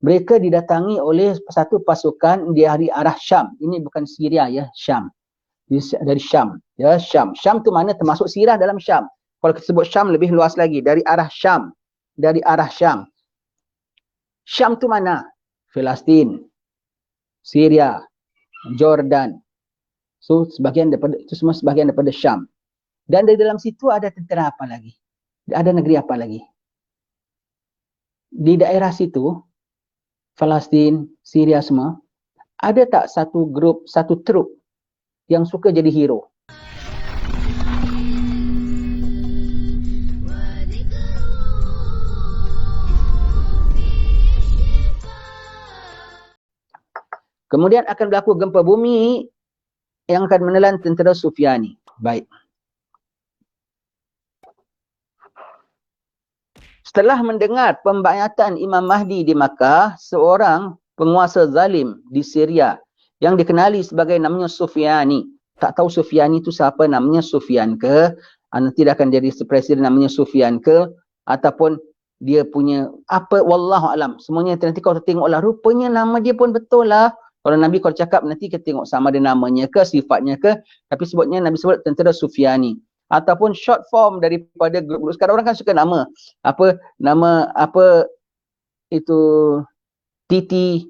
Mereka didatangi oleh satu pasukan dari arah Syam. Ini bukan Syria ya, Syam. Dari Syam. Ya, Syam. Syam tu mana termasuk Syria dalam Syam. Kalau kita sebut Syam lebih luas lagi. Dari arah Syam. Dari arah Syam. Syam tu mana? Palestin, Syria, Jordan. So sebahagian daripada itu semua sebahagian daripada Syam. Dan di dalam situ ada tentera apa lagi? Ada negeri apa lagi? Di daerah situ, Palestin, Syria semua, ada tak satu grup, satu trup yang suka jadi hero? Kemudian akan berlaku gempa bumi yang akan menelan tentera Sufyani. Baik. Setelah mendengar pembayatan Imam Mahdi di Makkah, seorang penguasa zalim di Syria yang dikenali sebagai namanya Sufyani. Tak tahu Sufyani itu siapa, namanya Sufyan ke? Nanti dia akan jadi presiden namanya Sufyan ke? Ataupun dia punya apa, wallahu alam. Semuanya nanti kau tengoklah, rupanya nama dia pun betul lah. Kalau Nabi kalau cakap nanti kita tengok sama ada namanya ke, sifatnya ke. Tapi sebutnya Nabi sebut tentera Sufyani. Ataupun short form daripada grup-grup. Sekarang orang kan suka nama. Nama itu TT,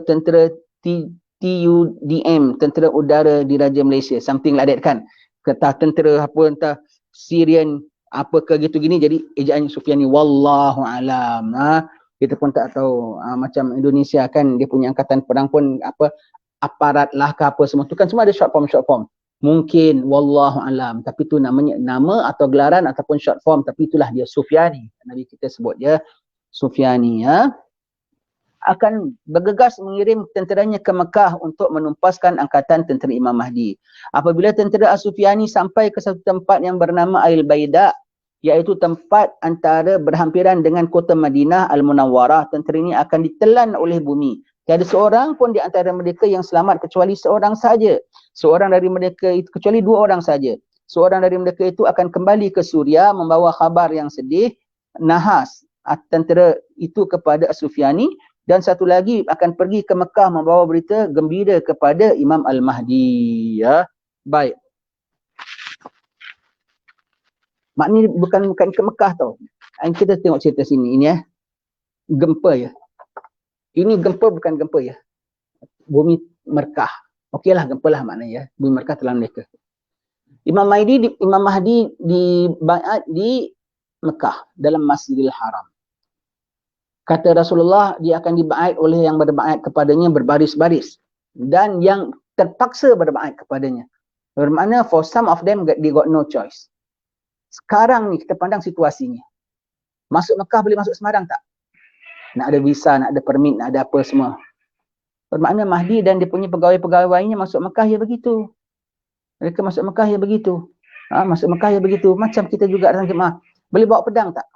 tentera TUDM, tentera udara di Raja Malaysia. Something like that kan. Entah tentera entah Syrian, ke gitu gini. Jadi ejaan Sufyani. Wallahu alam. Kita pun tak tahu, macam Indonesia kan dia punya angkatan perang pun aparat lah ke apa semua tu kan semua ada short form. Mungkin wallahu alam, tapi tu namanya nama atau gelaran ataupun short form, tapi itulah dia Sufyani. Nabi kita sebut dia Sufyani ya. Akan bergegas mengirim tenteranya ke Mekah untuk menumpaskan angkatan tentera Imam Mahdi. Apabila tentera As-Sufyani sampai ke satu tempat yang bernama Al-Baida, iaitu tempat antara berhampiran dengan kota Madinah Al-Munawwarah, tentera ini akan ditelan oleh bumi. Tiada seorang pun di antara mereka yang selamat kecuali seorang saja. Seorang dari mereka itu, kecuali dua orang saja. Seorang dari mereka itu akan kembali ke Suria membawa khabar yang sedih, nahas tentera itu kepada As-Sufyani, dan satu lagi akan pergi ke Mekah membawa berita gembira kepada Imam Al-Mahdi. Ya. Baik. Maknanya bukan ke Mekah tau. Kita tengok cerita sini. Ini gempa ya. Ini gempa bukan gempa ya. Bumi merkah. Okeylah gempa lah maknanya ya. Bumi merkah telah mereka. Imam Mahdi dibaiat di Mekah dalam Masjidil Haram. Kata Rasulullah, dia akan dibaiat oleh yang berbaiat kepadanya berbaris-baris. Dan yang terpaksa berbaiat kepadanya. Bermakna for some of them they got no choice. Sekarang ni kita pandang situasinya. Masuk Mekah boleh masuk sembarang tak? Nak ada visa, nak ada permit, nak ada apa semua. Bermakna Mahdi dan dia punya pegawai-pegawainya masuk Mekah ya begitu. Mereka masuk Mekah ya begitu. Masuk Mekah ya begitu. Macam kita juga dalam jemaah. Boleh bawa pedang tak?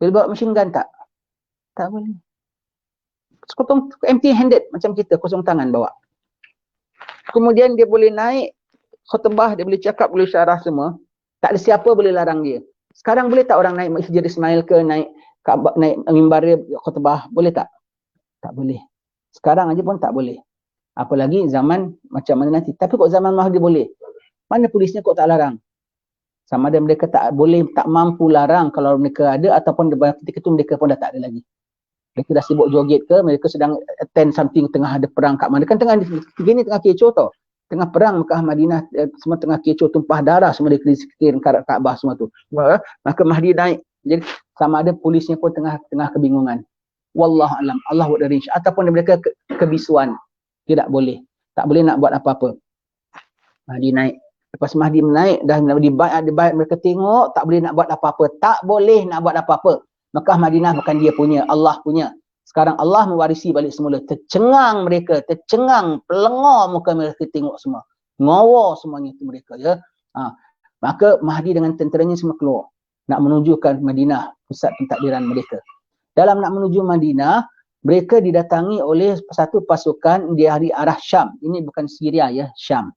Boleh bawa machine gun tak? Tak boleh. Sekotong empty handed macam kita, kosong tangan bawa. Kemudian dia boleh naik khutbah, dia boleh cakap, boleh syarah semua. Tak ada siapa boleh larang dia. Sekarang boleh tak orang naik Masjid Ismail ke, naik mimbar dia khutbah? Boleh tak? Tak boleh. Sekarang aja pun tak boleh. Apalagi zaman macam mana nanti. Tapi kok zaman Mahdi boleh? Mana polisnya kok tak larang? Sama ada mereka tak boleh, tak mampu larang kalau mereka ada, ataupun ketika itu mereka pun dah tak ada lagi. Mereka dah sibuk joget ke, mereka sedang attend something, tengah ada perang kat mana. Kan tengah kecoh tau. Tengah perang Mekah Madinah, semua tengah kecoh, tumpah darah semua di sekitar Kaabah semua tu. Maka Mahdi naik. Jadi sama ada polisnya pun tengah kebingungan. Wallahu alam, Allah would arrange. Ataupun mereka kebisuan. Tidak boleh. Tak boleh nak buat apa-apa. Mahdi naik. Lepas Mahdi naik, dah dibaiat mereka tengok, tak boleh nak buat apa-apa. Tak boleh nak buat apa-apa. Mekah Madinah bukan dia punya, Allah punya. Sekarang Allah mewarisi balik semula. Tercengang mereka, pelengor muka mereka tengok semua. Ngawa semuanya itu mereka ya. Maka Mahdi dengan tenteranya semua keluar. Nak menuju ke Madinah, pusat pentadbiran mereka. Dalam nak menuju Madinah, mereka didatangi oleh satu pasukan dari arah Syam. Ini bukan Syria ya, Syam.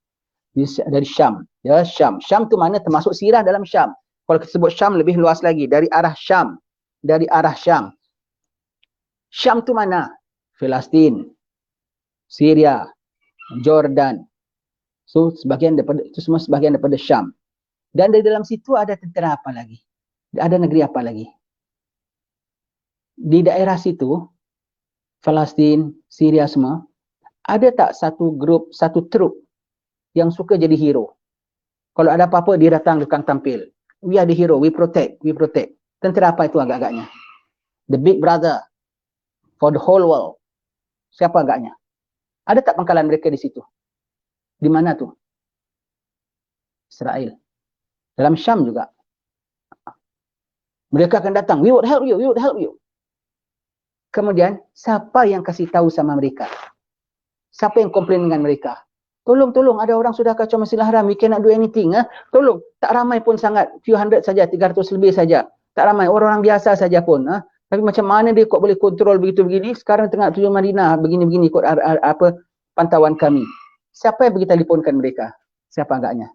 Dari Syam. Ya, Syam. Syam tu mana termasuk Syria dalam Syam. Kalau kita sebut Syam lebih luas lagi. Dari arah Syam. Dari arah Syam. Syam tu mana? Palestin, Syria, Jordan. So sebahagian daripada itu semua sebahagian daripada Syam. Dan di dalam situ ada tentera apa lagi? Ada negeri apa lagi? Di daerah situ, Palestin, Syria semua, ada tak satu grup, satu trup yang suka jadi hero? Kalau ada apa-apa, dia datang tukang tampil. We are the hero, we protect, we protect. Tentera apa itu agak-agaknya? The big brother for the whole world. Siapa agaknya? Ada tak pangkalan mereka di situ? Di mana tu? Israel. Dalam Syam juga. Mereka akan datang, we would help you, we would help you. Kemudian, siapa yang kasih tahu sama mereka? Siapa yang komplain dengan mereka? Tolong, ada orang sudah kacau Masjidil Haram, we cannot do anything. Tolong, tak ramai pun sangat, few hundred saja, 300 lebih saja. Tak ramai, orang biasa saja pun. Tapi macam mana dia kok boleh kontrol begitu begini? Sekarang tengah tujuan Madinah, begini-begini ikut apa pantauan kami. Siapa yang pergi telefonkan mereka? Siapa agaknya?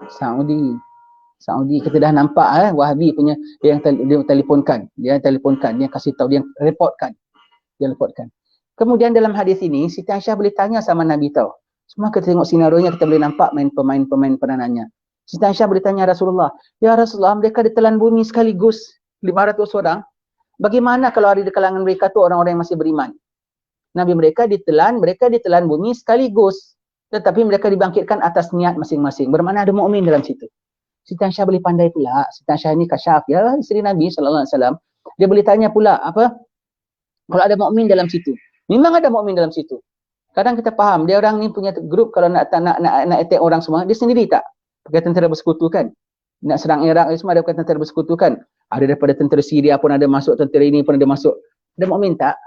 Saudi. Kita dah nampak Wahabi punya dia telefonkan, dia kasih tahu, dia reportkan. Kemudian dalam hadis ini Siti Aisyah boleh tanya sama Nabi tahu. Semua kita tengok sinarionya, kita boleh nampak pemain peranannya. Siti Aisyah boleh tanya Rasulullah, ya Rasulullah, mereka ditelan bumi sekaligus 500 orang. Bagaimana kalau ada di kalangan mereka tu orang-orang yang masih beriman? Nabi mereka ditelan bumi sekaligus, tetapi mereka dibangkitkan atas niat masing-masing. Bermakna ada mukmin dalam situ. Siti Aisyah boleh pandai pula. Siti Aisyah ni kasyaf, ya, isteri Nabi SAW. Dia boleh tanya pula, kalau ada mukmin dalam situ. Memang ada mukmin dalam situ. Kadang kita faham, dia orang ni punya grup, kalau nak attack orang semua, dia sendiri tak? Pakai tentera bersekutu kan? Nak serang Iraq, semua ada pakai tentera bersekutu kan? Ada daripada tentera Syria pun ada masuk, tentera ini pun ada masuk. Ada mukmin tak?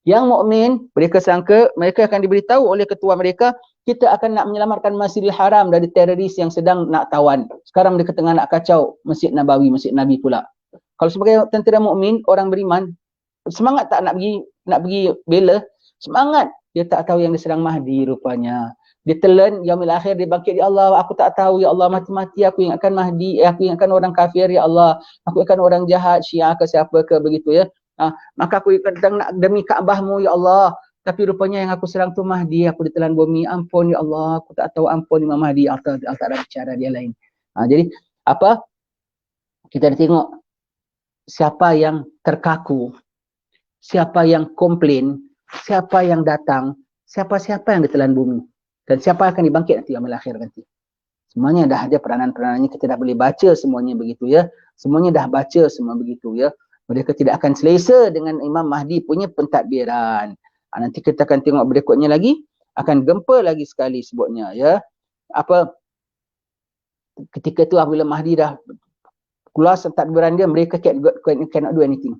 Yang mukmin, mereka sangka, mereka akan diberitahu oleh ketua mereka, kita akan nak menyelamatkan Masjidil Haram dari teroris yang sedang nak tawan. Sekarang mereka tengah nak kacau Masjid Nabawi, Masjid Nabi pula. Kalau sebagai tentera mukmin, orang beriman, semangat tak nak pergi bela? Semangat. Dia tak tahu yang diserang Mahdi rupanya. Dia telan, yaumil akhir, dia bangkit, ya Allah, aku tak tahu, ya Allah, mati-mati aku ingatkan Mahdi, aku ingatkan orang kafir, ya Allah, aku ingatkan orang jahat, Syiah ke siapa ke, begitu ya. Maka aku ingatkan nak demi Kaabahmu, ya Allah. Tapi rupanya yang aku serang tu Mahdi, aku ditelan bumi, ampun ya Allah, aku tak tahu, ampun Imam Mahdi, Allah tak ada cara dia lain. Jadi, kita tengok siapa yang terkaku, siapa yang komplain, siapa yang datang, siapa-siapa yang ditelan bumi, dan siapa akan dibangkit nanti yaumil akhir nanti. Semuanya dah ada peranan-peranannya, kita dah boleh baca semuanya begitu ya. Semuanya dah baca semua begitu ya. Mereka tidak akan selesa dengan Imam Mahdi punya pentadbiran. Nanti kita akan tengok berikutnya lagi, akan gempa lagi sekali sebutnya ya. Ketika tu apabila Mahdi dah keluar pentadbiran dia, mereka cannot do anything.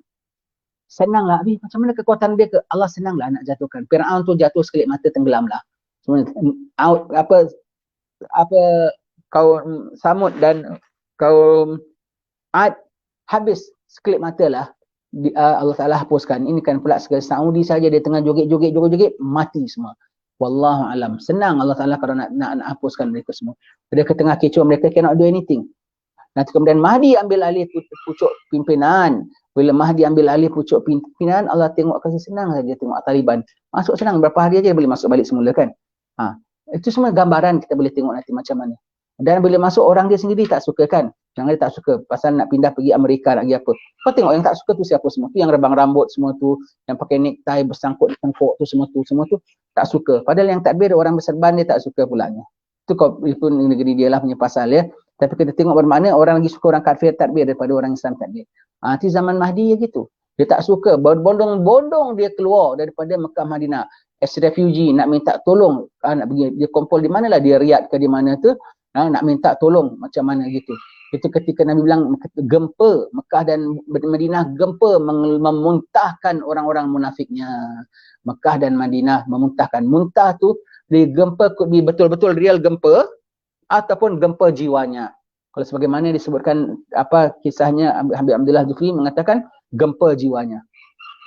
Senanglah, macam mana kekuatan dia ke? Allah senanglah nak jatuhkan. Fir'aun tu jatuh sekelip mata, tenggelamlah. Kaum Samud dan kaum Ad habis sekelip mata lah. Allah Ta'ala hapuskan. Ini kan pula sekali Saudi saja, dia tengah joget-joget, mati semua. Wallahu alam. Senang Allah Ta'ala kalau nak hapuskan mereka semua. Mereka tengah kecoh, mereka cannot do anything. Nanti kemudian Mahdi ambil alih pucuk pimpinan. Bila Mahdi ambil alih pucuk pimpinan, Allah tengok kasih senang saja tengok Taliban. Masuk senang, berapa hari aja boleh masuk balik semula kan. Itu semua gambaran kita boleh tengok nanti macam mana. Dan bila masuk orang dia sendiri tak suka kan. Jangan dia tak suka pasal nak pindah pergi Amerika nak pergi apa. Kau tengok yang tak suka tu siapa semua. Tu yang rebang rambut semua tu, yang pakai necktie bersangkut di tengkuk tu semua tu tak suka. Padahal yang takbir orang berserban dia tak suka pulanya. Itu kau pun negeri dia lah punya pasal ya. Tapi kita tengok bermakna orang lagi suka orang kafir takbir daripada orang Islam takbir. Nanti zaman Mahdi ya gitu. Dia tak suka, bondong-bondong dia keluar daripada Mekah Madinah as refugee, nak minta tolong, nak pergi, dia kumpul di manalah, dia Riyadh ke di mana tu, nak minta tolong macam mana gitu. Itu ketika Nabi bilang gempa, Mekah dan Madinah gempa memuntahkan orang-orang munafiknya. Mekah dan Madinah memuntahkan. Muntah tu, di gempa betul-betul real gempa ataupun gempa jiwanya. Kalau sebagaimana disebutkan kisahnya Habib Abdullah Jufri mengatakan gempa jiwanya.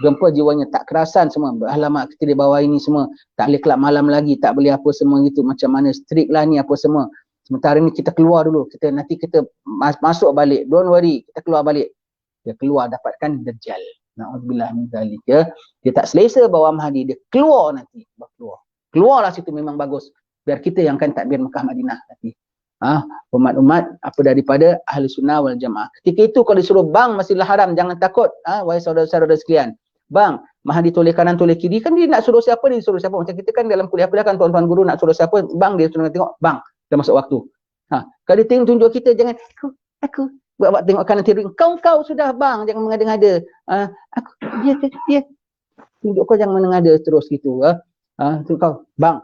Gempa jiwanya, tak kerasan semua. Alamak, kita di bawah ini semua. Tak boleh kelab malam lagi, tak boleh apa semua gitu. Macam mana strict lah ni apa semua. Sementara ni kita keluar dulu. Nanti kita masuk balik. Don't worry, kita keluar balik. Dia keluar dapatkan Dajjal. Na'udzubillah min zalik ya. Dia tak selesa bawa Mahdi, dia keluar nanti, keluarlah situ memang bagus. Biar kita yang akan takbir Mekah Madinah nanti. Umat-umat apa daripada ahli sunnah wal jamaah. Ketika itu kalau disuruh bang Masjidil Haram, jangan takut, wahai saudara-saudara sekalian. Bang, Mahdi toleh kanan toleh kiri, kan dia nak suruh siapa, dia suruh siapa. Macam kita kan dalam kuliah kan tuan-tuan guru nak suruh siapa, bang dia suruh tengok, bang, dah masuk waktu. Kalau dia tunjuk kita, jangan aku buat tengok kanan kiri, kau sudah bang, jangan mengada-ngada. Aku dia tunjuk kau, jangan mengada terus gitu. Tunjuk kau, bang.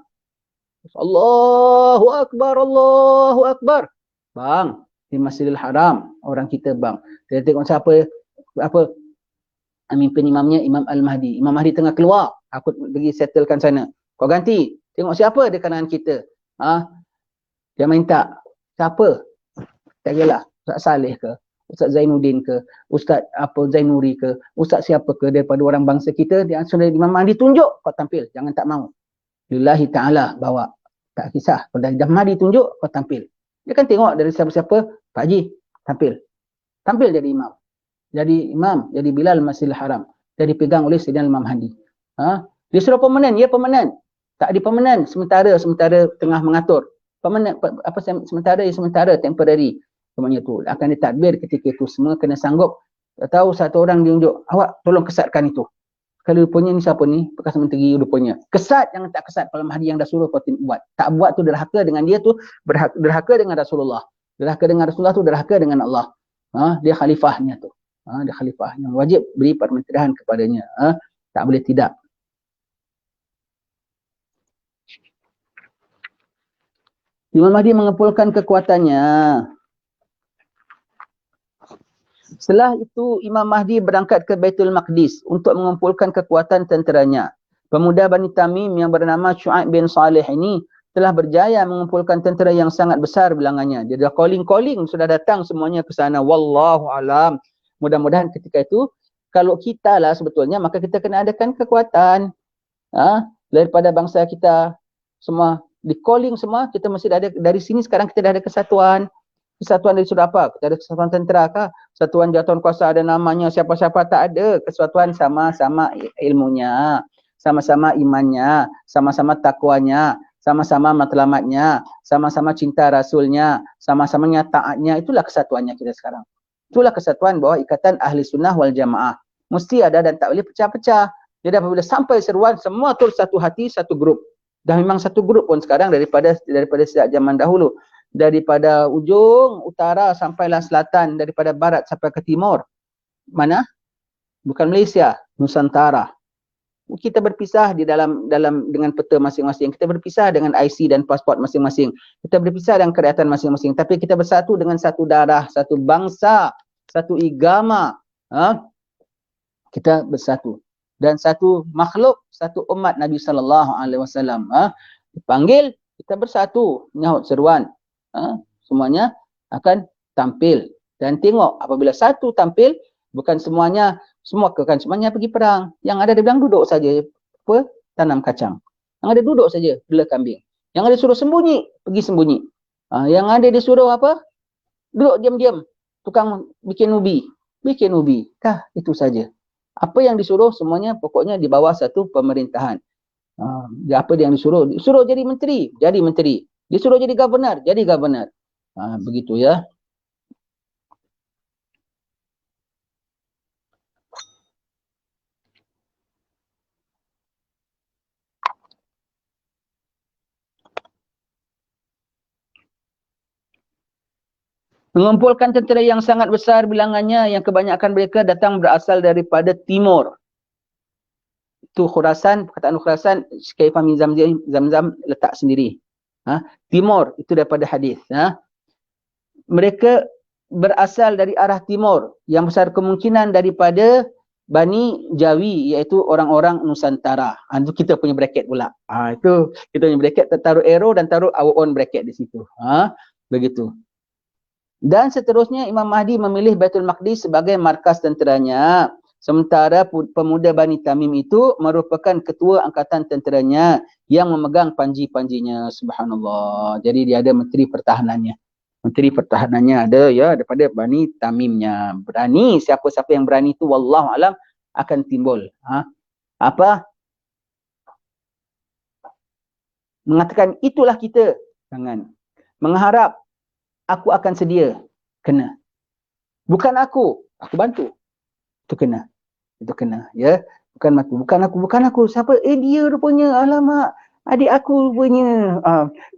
Allahu Akbar. Bang, di Masjidil Haram, orang kita bang. Kita tengok siapa, apa, mimpin imamnya, Imam Al-Mahdi. Imam Mahdi tengah keluar, aku pergi settlekan sana. Kau ganti, tengok siapa di kanan kita. Dia minta, siapa? Tak kira lah, Ustaz Saleh ke, Ustaz Zainuddin ke, Ustaz Zainuri ke, Ustaz siapa ke daripada orang bangsa kita, dia sudah Imam Mahdi tunjuk, kau tampil, jangan tak mau. Lillahi ta'ala bawa, tak kisah. Kalau dah Mahdi tunjuk, kau tampil. Dia kan tengok dari siapa-siapa, Pak Haji, tampil jadi imam. Jadi Bilal Masjidil Haram. Jadi pegang oleh Sayyidina Imam Mahdi. Dia suruh permanen, ya permanen. Tak di permanen, sementara tengah mengatur. Permanen, sementara temporary. Semuanya tu akan ditakbir ketika itu, semua kena sanggup. Tak tahu satu orang dia unjuk, awak tolong kesatkan itu. Kalau rupanya ni siapa ni? Bekas menteri rupanya. Kesat, jangan tak kesat. Kalau Mahdi yang dah suruh kau buat. Tak buat tu derhaka dengan dia tu, derhaka dengan Rasulullah. Derhaka dengan Rasulullah tu derhaka dengan Allah. Dia khalifahnya tu. Dia khalifahnya. Wajib beri permintaan kepadanya. Tak boleh tidak. Imam Mahdi mengumpulkan kekuatannya. Setelah itu Imam Mahdi berangkat ke Baitul Maqdis untuk mengumpulkan kekuatan tenteranya. Pemuda Bani Tamim yang bernama Syu'aib bin Saleh ini telah berjaya mengumpulkan tentera yang sangat besar bilangannya. Dia dah calling, sudah datang semuanya ke sana. Wallahu alam. Mudah-mudahan ketika itu, kalau kita lah sebetulnya, maka kita kena adakan kekuatan. Daripada bangsa kita, semua di calling semua, kita mesti ada, dari sini sekarang kita dah ada kesatuan. Kesatuan dari sudut apa? Kita ada kesatuan tentera kah? Kesatuan jatuhan kuasa ada namanya, siapa-siapa, tak ada. Kesatuan sama-sama ilmunya, sama-sama imannya, sama-sama takwanya, sama-sama matlamatnya, sama-sama cinta Rasulnya, sama-sama taatnya. Itulah kesatuannya kita sekarang. Itulah kesatuan bawah ikatan ahli sunnah wal jamaah. Mesti ada dan tak boleh pecah-pecah. Jadi apabila sampai seruan, semua tu satu hati, satu grup. Dan memang satu grup pun sekarang daripada sejak zaman dahulu. Daripada ujung utara sampailah selatan, daripada barat sampai ke timur. Mana? Bukan Malaysia, Nusantara. Kita berpisah di dalam dengan peta masing-masing. Kita berpisah dengan IC dan pasport masing-masing. Kita berpisah dengan kerajaan masing-masing. Tapi kita bersatu dengan satu darah, satu bangsa, satu agama. Kita bersatu. Dan satu makhluk, satu umat Nabi SAW. Dipanggil, kita bersatu. Menyahut seruan. Semuanya akan tampil. Dan tengok, apabila satu tampil, bukan semuanya pergi perang. Yang ada dia bilang duduk saja, tanam kacang. Yang ada duduk saja, bela kambing. Yang ada suruh sembunyi, pergi sembunyi. Yang ada disuruh apa? Duduk diam-diam, tukang bikin ubi. Itu saja. Apa yang disuruh semuanya pokoknya di bawah satu pemerintahan. Apa yang disuruh? Disuruh jadi menteri, jadi menteri. Disuruh jadi governor, jadi governor. Begitu ya. Mengumpulkan tentera yang sangat besar bilangannya, yang kebanyakan mereka datang berasal daripada timur. Itu Khurasan, perkataan Khurasan, Syekh Fahmi Zamzam letak sendiri. Timur, itu daripada hadis. Mereka berasal dari arah timur, yang besar kemungkinan daripada Bani Jawi, iaitu orang-orang Nusantara. Itu kita punya bracket pula. Itu kita punya bracket, taruh arrow dan taruh our own bracket di situ. Begitu. Dan seterusnya Imam Mahdi memilih Baitul Maqdis sebagai markas tenteranya. Sementara pemuda Bani Tamim itu merupakan ketua angkatan tenteranya yang memegang panji-panjinya. Subhanallah. Jadi dia ada menteri pertahanannya. Menteri pertahanannya ada ya daripada Bani Tamimnya. Berani, siapa-siapa yang berani itu wallahu alam akan timbul. Apa? Mengatakan itulah kita. Jangan. Mengharap aku akan sedia. Kena. Bukan aku bantu. Itu kena. Itu kena. Ya. Bukan aku. Siapa? Dia rupanya. Alamak. Adik aku rupanya.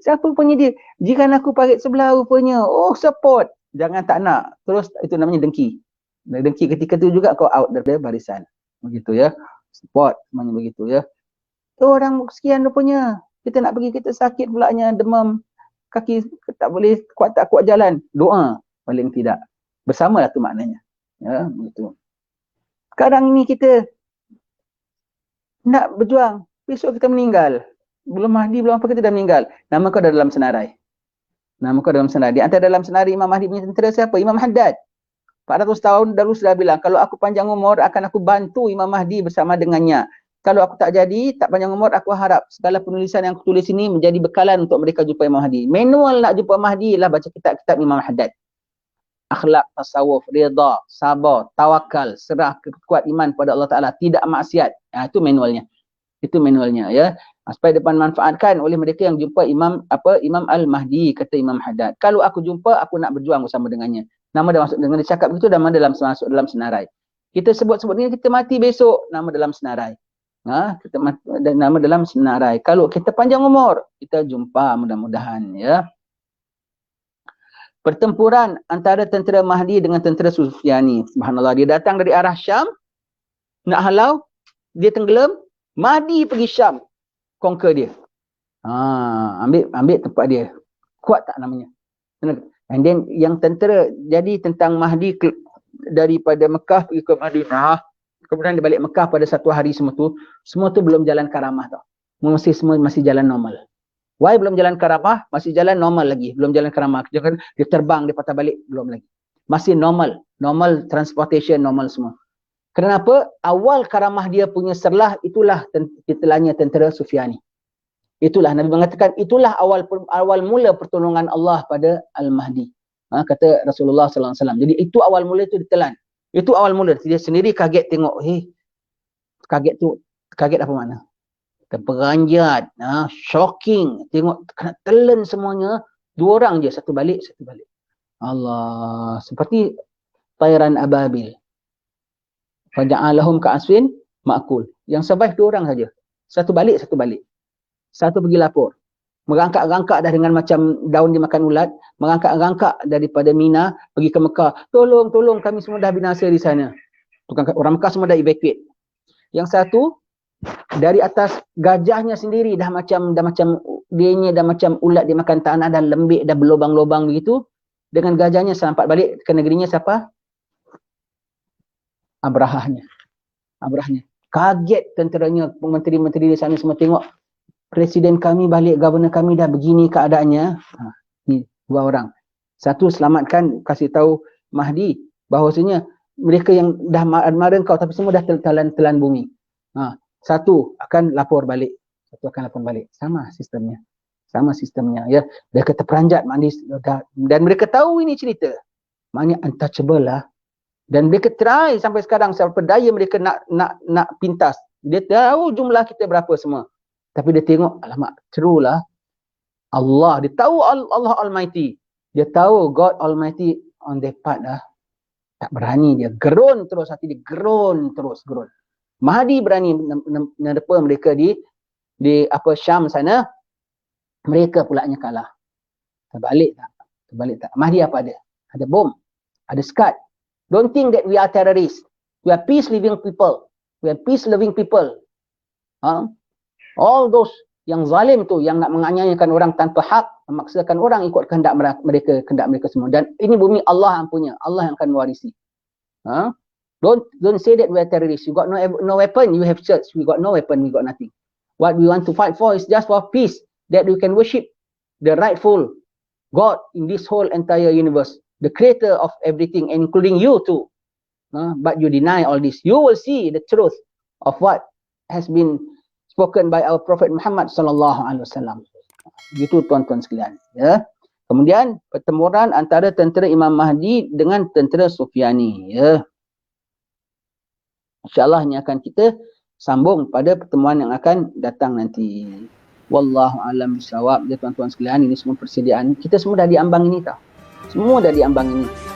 Siapa rupanya dia? Jiran aku parit sebelah rupanya. Oh, support. Jangan tak nak. Terus itu namanya dengki. Dengki ketika tu juga kau out dari barisan. Begitu ya. Support. Semuanya begitu ya. Orang sekian rupanya. Kita nak pergi, kita sakit pulaknya. Demam. Kaki tak boleh tak kuat jalan. Doa. Paling tidak. Bersamalah tu maknanya. Ya, begitu. Sekarang ini kita nak berjuang. Besok kita meninggal. Belum Mahdi, belum apa kita dah meninggal. Nama kau dah dalam senarai. Di antara dalam senarai Imam Mahdi punya tentera siapa? Imam Haddad. 400 tahun dahulu sudah bilang, kalau aku panjang umur akan aku bantu Imam Mahdi bersama dengannya. Kalau aku tak jadi, tak panjang umur, aku harap segala penulisan yang aku tulis ini menjadi bekalan untuk mereka jumpa Imam Mahdi. Manual nak jumpa Mahdi ialah baca kitab-kitab Imam Haddad. Akhlak, tasawuf, rida, sabar, tawakal, serah, kuat iman pada Allah Ta'ala, tidak maksiat. Itu manualnya. Ya. Supaya depan manfaatkan oleh mereka yang jumpa Imam Al-Mahdi, kata Imam Haddad. Kalau aku jumpa, aku nak berjuang bersama dengannya. Nama dah masuk, dengan dia cakap begitu, nama masuk dalam senarai. Kita sebut-sebut ni, kita mati besok, nama dalam senarai. Kita mati, nama dalam senarai. Kalau kita panjang umur, kita jumpa mudah-mudahan ya. Pertempuran antara tentera Mahdi dengan tentera Sufyani. Subhanallah, dia datang dari arah Syam, nak halau, dia tenggelam, Mahdi pergi Syam, conquer dia. Ambil tempat dia. Kuat tak namanya? And then yang tentera jadi tentang Mahdi daripada Mekah pergi ke Madinah. Kemudian dia balik Mekah pada satu hari semua tu belum jalan karamah tau. Semua masih jalan normal. Why belum jalan karamah? Masih jalan normal lagi. Belum jalan karamah. Dia terbang, dia patah balik. Belum lagi. Masih normal. Normal transportation, normal semua. Kenapa? Awal karamah dia punya serlah, itulah titelanya tentera Sufyani. Itulah, Nabi mengatakan, itulah awal mula pertolongan Allah pada Al-Mahdi. Kata Rasulullah SAW. Jadi itu awal mula itu ditelan. Itu awal mula. Dia sendiri kaget tengok. Kaget apa makna? Terperanjat, shocking, tengok kena telan semuanya, 2 orang je, satu balik. Allah, seperti tayran ababil. Faja'alahum ka'asfin ma'kul. Yang survive 2 orang saja. Satu balik. Satu pergi lapor. Merangkak-rangkak dah dengan macam daun dimakan ulat, merangkak-rangkak daripada Mina pergi ke Mekah. Tolong kami semua dah binasa di sana. Orang Mekah semua dah evacuate. Yang satu dari atas gajahnya sendiri dah macam dianya dah macam ulat dia makan tanah, dah lembik, dah berlubang-lubang begitu. Dengan gajahnya sampai balik ke negerinya siapa? Abrahahnya. Kaget tenteranya, menteri-menteri di sana semua tengok presiden kami balik, governor kami dah begini keadaannya. Ni 2 orang. Satu selamatkan, kasih tahu Mahdi bahawasanya mereka yang dah marah kau tapi semua dah telan bumi. Satu akan lapor balik. Sama sistemnya ya. Mereka terperanjat manis dan mereka tahu ini cerita. Maknanya untouchable lah. Dan mereka try sampai sekarang sampai daya mereka nak pintas. Dia tahu jumlah kita berapa semua. Tapi dia tengok, alamak, true lah. Allah, dia tahu Allah Almighty. Dia tahu God Almighty on their part lah. Tak berani dia. Gerun terus hati dia. Gerun. Mahdi berani menerpa mereka di Syam sana. Mereka pulaknya kalah. Terbalik tak? Mahdi apa ada? Ada bom. Ada skat. Don't think that we are terrorists. We are peace-loving people. All those yang zalim tu, yang nak menganiayakan orang tanpa hak, memaksakan orang ikut kehendak mereka semua. Dan ini bumi Allah yang punya. Allah yang akan mewarisi. Don't say that we are terrorists. You got no weapon, you have church. We got no weapon, we got nothing. What we want to fight for is just for peace, that we can worship the rightful God in this whole entire universe, the creator of everything, including you too. But you deny all this. You will see the truth of what has been spoken by our Prophet Muhammad sallallahu alaihi wasallam. Gitu tuan-tuan sekalian, ya. Kemudian pertempuran antara tentera Imam Mahdi dengan tentera Sufyani, ya. InsyaAllah ini akan kita sambung pada pertemuan yang akan datang nanti. Wallahu a'lam bishawab. Ya tuan-tuan sekalian, ini semua persediaan. Kita semua dah diambang ini tau. Semua dah diambang ini.